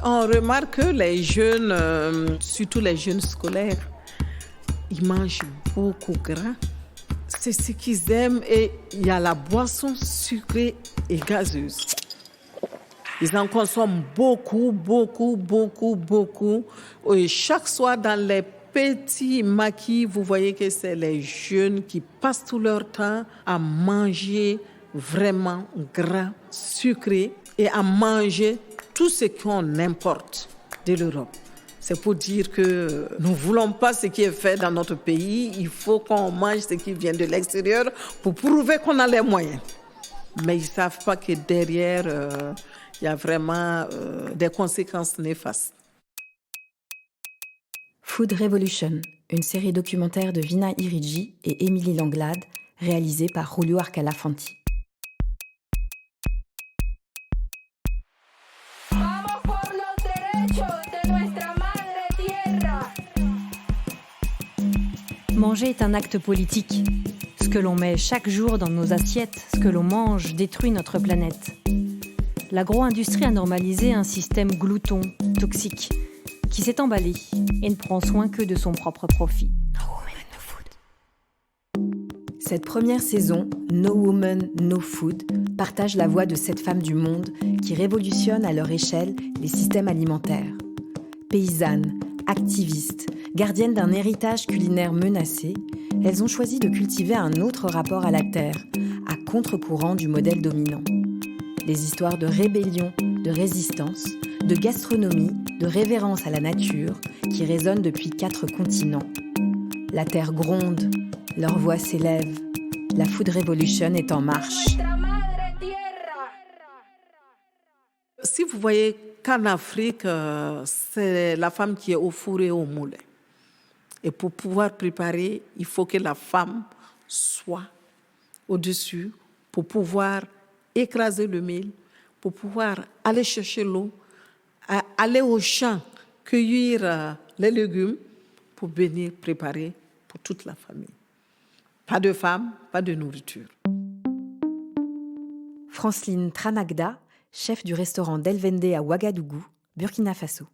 On remarque que les jeunes, surtout les jeunes scolaires, ils mangent beaucoup gras. C'est ce qu'ils aiment et il y a la boisson sucrée et gazeuse. Ils en consomment beaucoup. Et chaque soir, dans les petits maquis, vous voyez que c'est les jeunes qui passent tout leur temps à manger vraiment gras, sucré et à manger tout ce qu'on importe de l'Europe. C'est pour dire que nous ne voulons pas ce qui est fait dans notre pays. Il faut qu'on mange ce qui vient de l'extérieur pour prouver qu'on a les moyens. Mais ils ne savent pas que derrière, il y a vraiment des conséquences néfastes. Food Revolution, une série documentaire de Vina Irigi et Émilie Langlade, réalisée par Julio Arcalafanti. Manger est un acte politique. Ce que l'on met chaque jour dans nos assiettes, ce que l'on mange, détruit notre planète. L'agro-industrie a normalisé un système glouton, toxique, qui s'est emballé et ne prend soin que de son propre profit. Cette première saison, No Woman, No Food, partage la voix de 7 femmes du monde qui révolutionnent à leur échelle les systèmes alimentaires. Paysannes, activistes, gardiennes d'un héritage culinaire menacé, elles ont choisi de cultiver un autre rapport à la terre, à contre-courant du modèle dominant. Des histoires de rébellion, de résistance, de gastronomie, de révérence à la nature qui résonnent depuis 4 continents. La terre gronde, leur voix s'élève. La Food Revolution est en marche. Si vous voyez qu'en Afrique, c'est la femme qui est au four et au moulin. Et pour pouvoir préparer, il faut que la femme soit au-dessus pour pouvoir écraser le mil, pour pouvoir aller chercher l'eau, aller au champ, cueillir les légumes pour venir préparer pour toute la famille. Pas de femme, pas de nourriture. Franceline Tranagda, chef du restaurant Del Vende à Ouagadougou, Burkina Faso.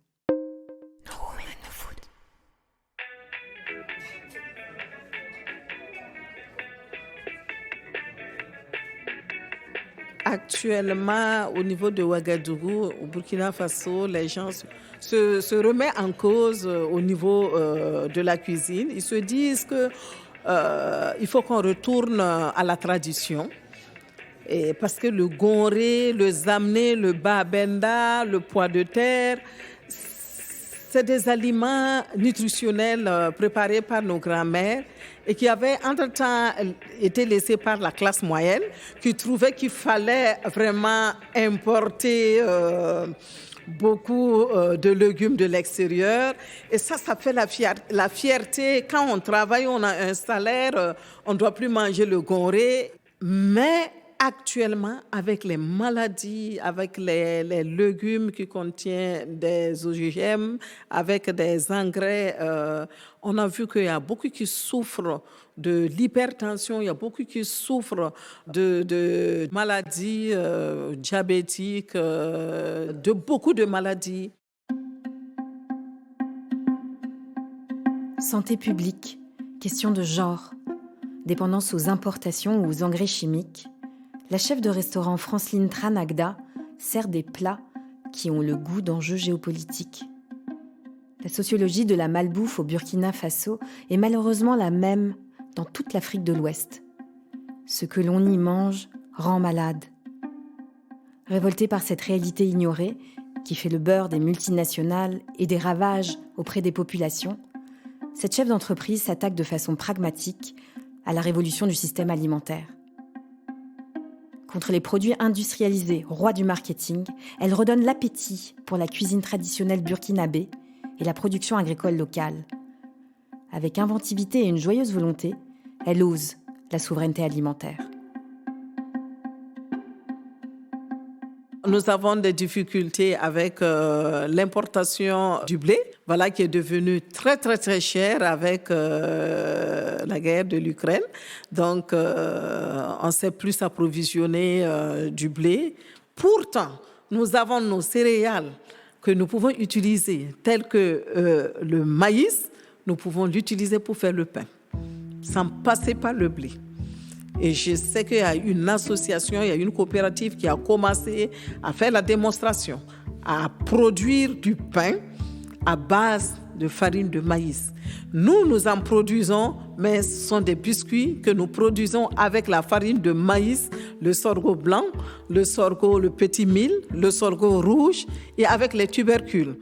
Actuellement, au niveau de Ouagadougou, au Burkina Faso, les gens se remettent en cause au niveau de la cuisine. Ils se disent qu'il faut qu'on retourne à la tradition. Et parce que le gonré, le zamné, le babenda, le pois de terre, c'est des aliments nutritionnels préparés par nos grands-mères et qui avaient entre-temps été laissés par la classe moyenne, qui trouvait qu'il fallait vraiment importer beaucoup de légumes de l'extérieur. Et ça fait la fierté. Quand on travaille, on a un salaire, on ne doit plus manger le gonré. Mais actuellement, avec les maladies, avec les légumes qui contiennent des OGM, avec des engrais, on a vu qu'il y a beaucoup qui souffrent de l'hypertension, il y a beaucoup qui souffrent de maladies diabétiques, de beaucoup de maladies. Santé publique, question de genre, dépendance aux importations ou aux engrais chimiques. La chef de restaurant Franceline Tranagda sert des plats qui ont le goût d'enjeux géopolitiques. La sociologie de la malbouffe au Burkina Faso est malheureusement la même dans toute l'Afrique de l'Ouest. Ce que l'on y mange rend malade. Révoltée par cette réalité ignorée, qui fait le beurre des multinationales et des ravages auprès des populations, cette chef d'entreprise s'attaque de façon pragmatique à la révolution du système alimentaire. Contre les produits industrialisés, rois du marketing, elle redonne l'appétit pour la cuisine traditionnelle burkinabé et la production agricole locale. Avec inventivité et une joyeuse volonté, elle ose la souveraineté alimentaire. Nous avons des difficultés avec l'importation du blé, voilà, qui est devenu très, très, très cher avec la guerre de l'Ukraine. Donc, on ne sait plus s'approvisionner du blé. Pourtant, nous avons nos céréales que nous pouvons utiliser, tels que le maïs, nous pouvons l'utiliser pour faire le pain, sans passer par le blé. Et je sais qu'il y a une association, il y a une coopérative qui a commencé à faire la démonstration, à produire du pain à base de farine de maïs. Nous en produisons, mais ce sont des biscuits que nous produisons avec la farine de maïs, le sorgho blanc, le petit mil, le sorgho rouge et avec les tubercules.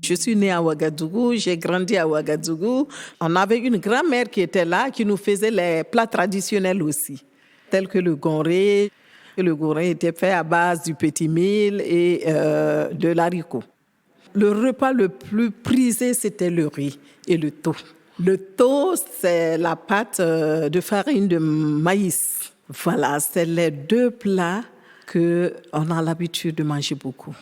Je suis née à Ouagadougou, j'ai grandi à Ouagadougou. On avait une grand-mère qui était là, qui nous faisait les plats traditionnels aussi, tels que le gonré. Le gonré était fait à base du petit mil et de l'haricot. Le repas le plus prisé, c'était le riz et le thau. Le thau, c'est la pâte de farine de maïs. Voilà, c'est les deux plats qu'on a l'habitude de manger beaucoup.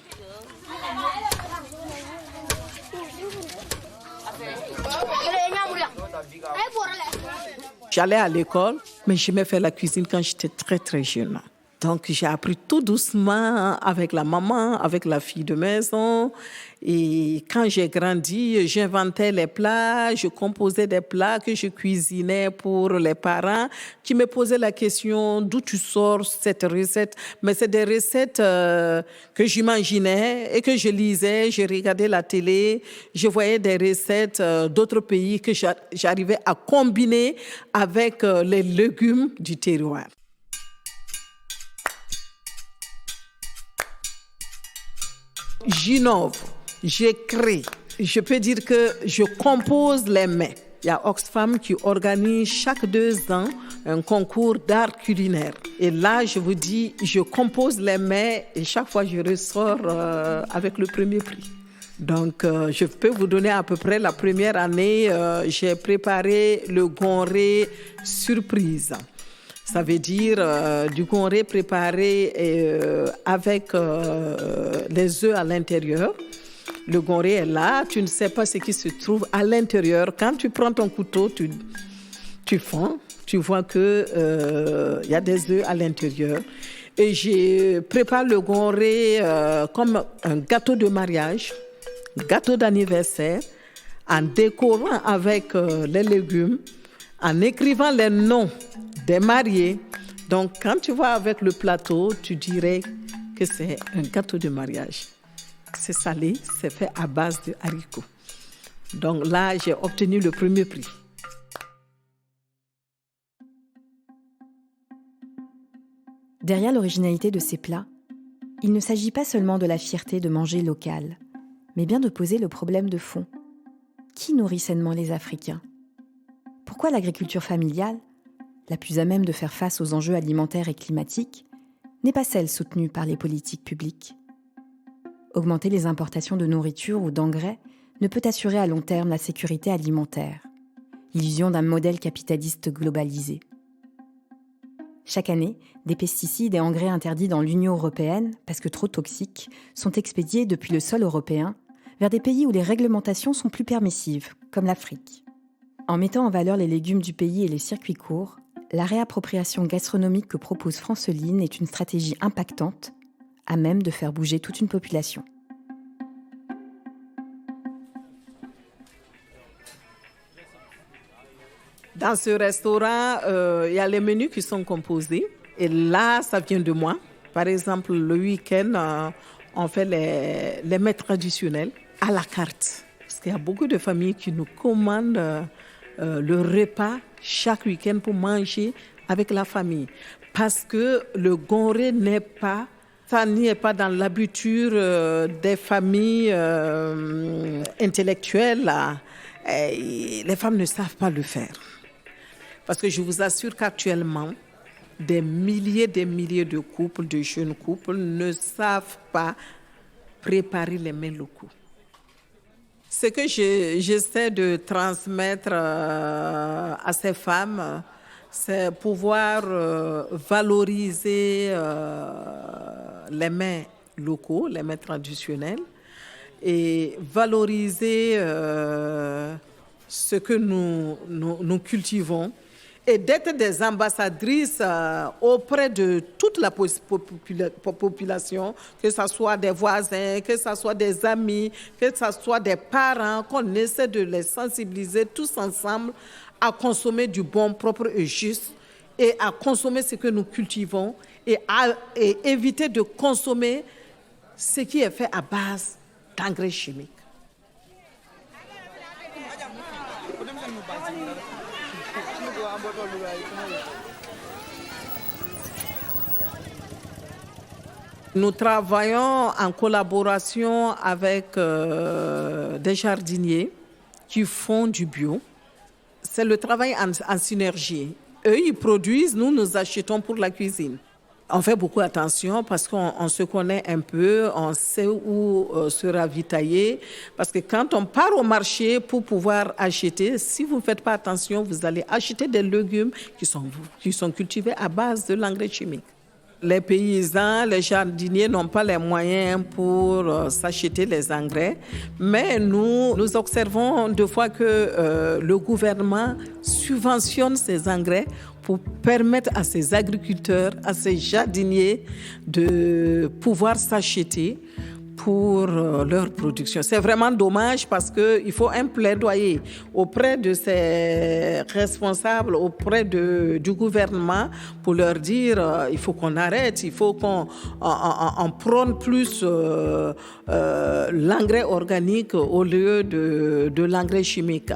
J'allais à l'école, mais j'aimais faire la cuisine quand j'étais très, très jeune. Donc, j'ai appris tout doucement avec la maman, avec la fille de maison. Et quand j'ai grandi, j'inventais les plats, je composais des plats que je cuisinais pour les parents qui me posaient la question d'où tu sors cette recette. Mais c'est des recettes que j'imaginais et que je lisais, je regardais la télé, je voyais des recettes d'autres pays que j'arrivais à combiner avec les légumes du terroir. J'innove, j'écris. Je peux dire que je compose les mets. Il y a Oxfam qui organise chaque 2 ans un concours d'art culinaire. Et là, je vous dis, je compose les mets et chaque fois, je ressors avec le premier prix. Donc, je peux vous donner à peu près la première année, j'ai préparé le gonré surprise. Ça veut dire du gonré préparé avec les œufs à l'intérieur. Le gonré est là, tu ne sais pas ce qui se trouve à l'intérieur. Quand tu prends ton couteau, tu fends, tu vois qu'il y a des œufs à l'intérieur. Et je prépare le gonré comme un gâteau de mariage, gâteau d'anniversaire, en décorant avec les légumes, en écrivant les noms des mariés. Donc, quand tu vois avec le plateau, tu dirais que c'est un gâteau de mariage. C'est salé, c'est fait à base de haricots. Donc là, j'ai obtenu le premier prix. Derrière l'originalité de ces plats, il ne s'agit pas seulement de la fierté de manger local, mais bien de poser le problème de fond. Qui nourrit sainement les Africains ? Pourquoi l'agriculture familiale, la plus à même de faire face aux enjeux alimentaires et climatiques, n'est pas celle soutenue par les politiques publiques ? Augmenter les importations de nourriture ou d'engrais ne peut assurer à long terme la sécurité alimentaire. L'illusion d'un modèle capitaliste globalisé. Chaque année, des pesticides et engrais interdits dans l'Union européenne, parce que trop toxiques, sont expédiés depuis le sol européen vers des pays où les réglementations sont plus permissives, comme l'Afrique. En mettant en valeur les légumes du pays et les circuits courts, la réappropriation gastronomique que propose Franceline est une stratégie impactante, à même de faire bouger toute une population. Dans ce restaurant, il y a les menus qui sont composés. Et là, ça vient de moi. Par exemple, le week-end, on fait les mets traditionnels à la carte. Parce qu'il y a beaucoup de familles qui nous commandent le repas chaque week-end pour manger avec la famille. Parce que le gonré ça n'y est pas dans l'habitude des familles intellectuelles. Là. Les femmes ne savent pas le faire. Parce que je vous assure qu'actuellement, des milliers de couples, de jeunes couples, ne savent pas préparer les mets locaux. Ce que j'essaie de transmettre à ces femmes, c'est pouvoir valoriser les mets locaux, les mets traditionnels, et valoriser ce que nous cultivons et d'être des ambassadrices auprès de toute la population, que ce soit des voisins, que ce soit des amis, que ce soit des parents, qu'on essaie de les sensibiliser tous ensemble à consommer du bon, propre et juste, et à consommer ce que nous cultivons, et éviter de consommer ce qui est fait à base d'engrais chimiques. Nous travaillons en collaboration avec des jardiniers qui font du bio. C'est le travail en synergie. Eux, ils produisent, nous achetons pour la cuisine. On fait beaucoup attention parce qu'on se connaît un peu, on sait où se ravitailler. Parce que quand on part au marché pour pouvoir acheter, si vous ne faites pas attention, vous allez acheter des légumes qui sont cultivés à base de l'engrais chimique. Les paysans, les jardiniers n'ont pas les moyens pour s'acheter les engrais, mais nous observons deux fois que le gouvernement subventionne ces engrais pour permettre à ces agriculteurs, à ces jardiniers de pouvoir s'acheter pour leur production. C'est vraiment dommage parce qu'il faut un plaidoyer auprès de ces responsables, auprès du gouvernement pour leur dire il faut qu'on arrête, il faut qu'on prône plus l'engrais organique au lieu de l'engrais chimique.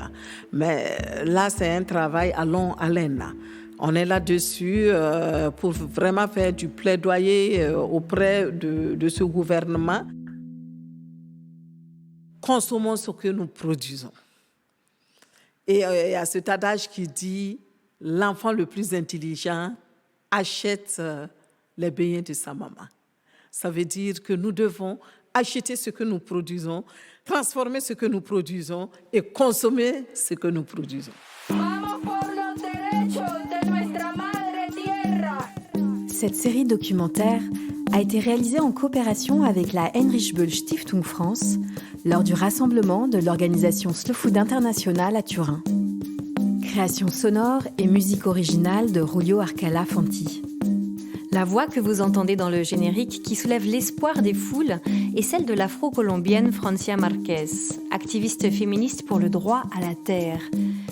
Mais là, c'est un travail à longue haleine. On est là-dessus pour vraiment faire du plaidoyer auprès de ce gouvernement. Consommons ce que nous produisons. Et il y a cet adage qui dit « l'enfant le plus intelligent achète les beignets de sa maman ». Ça veut dire que nous devons acheter ce que nous produisons, transformer ce que nous produisons et consommer ce que nous produisons. Cette série documentaire a été réalisée en coopération avec la Heinrich Böll Stiftung France lors du rassemblement de l'organisation Slow Food International à Turin. Création sonore et musique originale de Julio Arcala Fanti. La voix que vous entendez dans le générique qui soulève l'espoir des foules est celle de l'afro-colombienne Francia Marquez, activiste féministe pour le droit à la terre.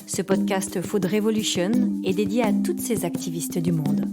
Ce podcast Food Revolution est dédié à toutes ces activistes du monde.